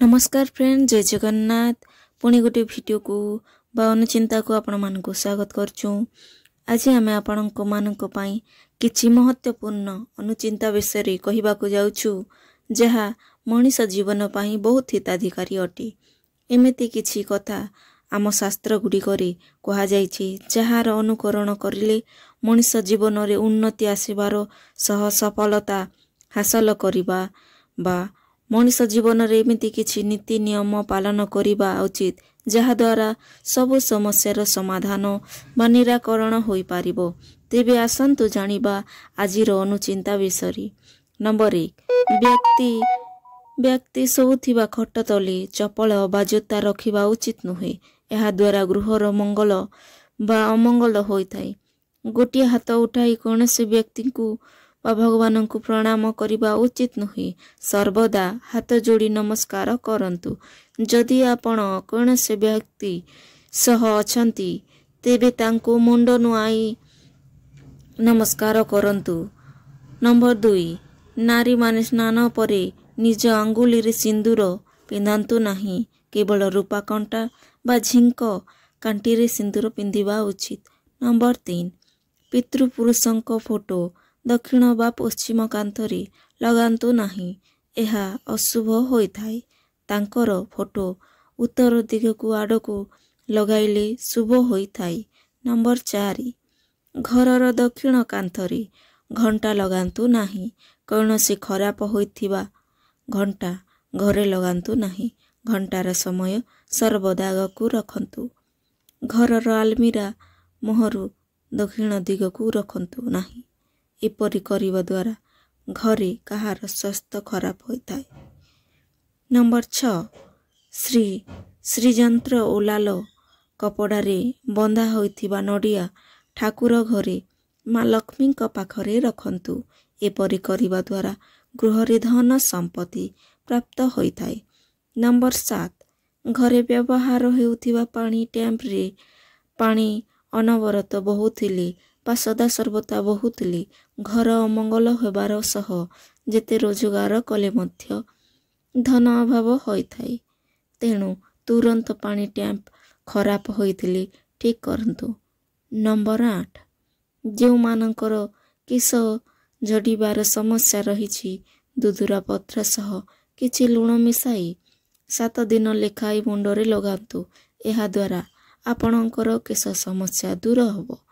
नमस्कार फ्रेंड, जय जगन्नाथ। पुणी गोटे वीडियो को बा अनुचिंता को आपण मानक स्वागत करचु। आज आम आपण मानक पई किछि महत्वपूर्ण अनुचिंता विषय कहबा को जाउछु, जहा मनीष जीवन पई बहुत हिताधिकारी अटे। एमिति किछि कथा आम शास्त्र गुड़िकरे कहा जाइछि, जहार अनुकरण करिले मनीष जीवन रे उन्नति आसीबार सह सफलता हासिल करिबा बा मनीष जीवन रे एमिति किछि नीति नियम पालन करिबा उचित, जहा द्वारा सबु समस्यार समाधान बा निराकरण होई पारिबो। तेबे आसंतु जानिबा आजिर अनुचिंता विषय। नंबर 1, व्यक्ति सोउथिबा खट तले चपल बा जोता रखिबा उचित नुहे। एहा द्वारा गृहर मंगल बा अमंगल होइथाय। गोटिए हाथ उठाई कौनसी व्यक्ति को बा भगवान को प्रणाम करिबा उचित नुहे। सर्वदा हाथ जोड़ी नमस्कार करंतु। जदि आपण कौनसी व्यक्ति सह अछंती तेबे तांको मुंड नुआई नमस्कार करंतु। नंबर 2, नारी माने स्नान परे निज अंगुली रे सिंदूर पिंधांतु नहीं। केवल रूपा कंटा बा झिंक कांटी रे सिंदूर पिंधिबा उचित। नंबर 3, पितृपुरुषंक फोटो दक्षिण बा पश्चिम कांथरे लगांतु नहीं। एहा अशुभ होइथाय। तांकर फोटो उत्तर दिग को आड़ को लगाइले शुभ होइथाय। नंबर 4, घरर दक्षिण कांथरे घंटा लगांतु नहीं। कौनसी खराब होइथिबा घंटा घरे लगांतु नहीं। घंटार समय सर्वदा को रखंतु। घरर आलमीरा मोहरु दक्षिण दिग को रखंतु नहीं। एपरि करिबा द्वारा घरे कहार स्वास्थ्य खराब होइथाय। नंबर 6, श्रीयंत्र ओलाल कपड़ारे बंधा होइथिबा नडिया ठाकुर घरे माँ लक्ष्मी पाखरे रखंतु। एपरि करिबा द्वारा गृहरे धन संपत्ति प्राप्त होइथाय। नंबर 7, घरे व्यवहार हेउथिबा पानी टैंप रे पानी अनवरत बहुथिले बा सदा सर्वदा बहुथिले घर अमंगल होबार सह जेते रोजगार कले मध्य धन अभाव होइथाय। तेणु तुरंत पानी टैंप खराब होइथिले ठीक करंतु। नंबर 8, जेउ मानकर किस झड़ीबार समस्या रहिछि दुधुरा पत्र सह किछि लुण मिसाई 7 दिन लेखाई मुंडरे लगांतु। एहा द्वारा आपणकर केश समस्या दूर होबो।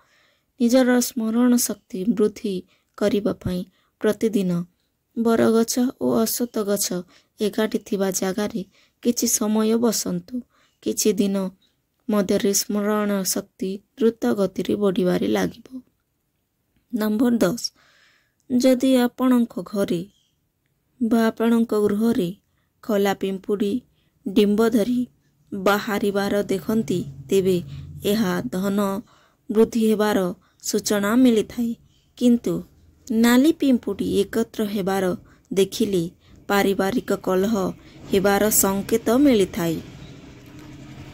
निजर स्मरण शक्ति वृद्धि करिबा पई प्रतिदिन बरगछ और अश्वत्थ गछ एकाठी थिबा जागारे किछि समय बसंतु। किछि दिन मध्यरे स्मरण शक्ति द्रुत गति रे बढ़िबारे लागिबो। नंबर 10, जदि आपणक घरे बा आपणक गृहरे खला पिंपुड़ी डिंब धरी बाहरिबार देखंती तेबे एहा धन वृद्धि हेबार सूचना मिलिथाय। किंतु नाली पिंपुड़ी एकत्र हेबार देखिले पारिवारिक कलह हेबार संकेत मिलिथाय।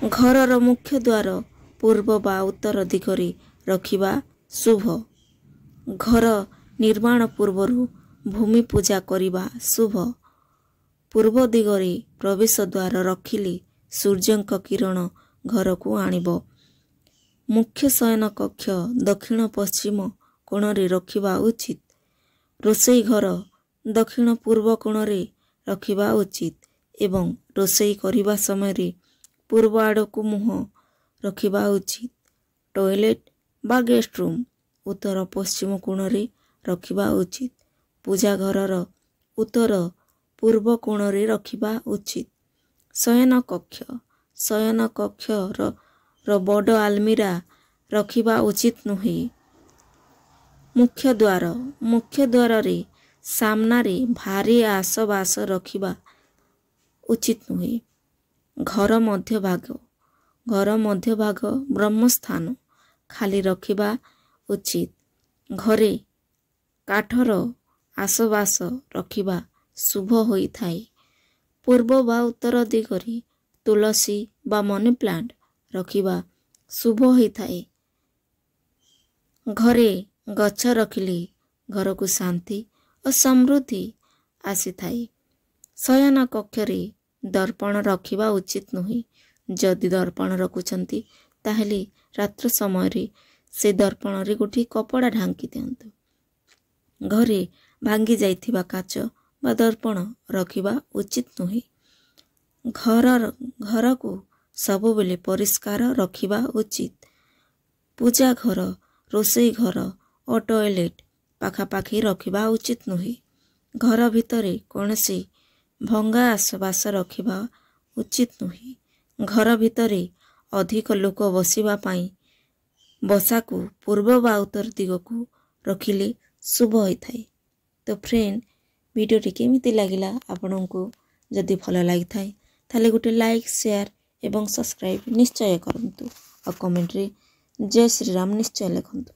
घरर मुख्य द्वार पूर्व बा उत्तर दिगरे रखिबा शुभ। घर निर्माण पूर्वरु भूमि पूजा करिबा शुभ। पूर्व दिगरे प्रवेश द्वार रखिले सूर्यंक किरण घर को आनिबो। मुख्य शयन कक्ष दक्षिण पश्चिम कोणरे रखिबा उचित। रोषेई घर दक्षिण पूर्व कोणरे रखिबा उचित एवं रोषेई करिबा समय रे पूर्व आड़ को मुह रखिबा उचित। टॉयलेट बा गेस्ट रूम उत्तर पश्चिम कोणरे रखिबा उचित। पूजा घरर उत्तर पूर्व कोणरे रखिबा उचित। शयन कक्ष र बड़ आलमीरा रखिबा उचित नुहे। मुख्य द्वार रे सामना रे भारी आसबास रखिबा उचित नुहे। घर मध्य भाग ब्रह्म स्थान खाली रखिबा उचित। घरे काठर आसबास रखिबा शुभ होइथाय। पूर्व बा उत्तर दिगरे तुलसी बा मनी प्लांट रखिबा शुभ होइथाय। घरे गछ रखिले घर को शांति और समृद्धि आसी थाई। शयन कक्षरे दर्पण रखिबा उचित नुहे। जदि दर्पण रखुचंती ताहेले रात्र समय रे से दर्पण रे गोटे कपड़ा ढांकी दियंतु। घरे भांगी जाइथिबा काच बा दर्पण रखिबा उचित नुहे। घर को सब बेले परिष्कार रखिबा उचित। पूजा घर, रोषेई घर और टॉयलेट पाखापाखी रखिबा उचित नुहे। घर भितरे कौनसी भंगा आसबास रखिबा उचित नुहे। घर भितरे अधिक लोक बसिबा पाई बसा को पूर्व बा उत्तर दिग को रखिले शुभ होता है। तो फ्रेंड वीडियोटी केमिति लागिला आपनों जदि भल लगी थाए ताले गोटे लाइक शेयर एवं सब्सक्राइब निश्चय करंतु और कमेंट रे जय श्री राम निश्चय लिखंतु।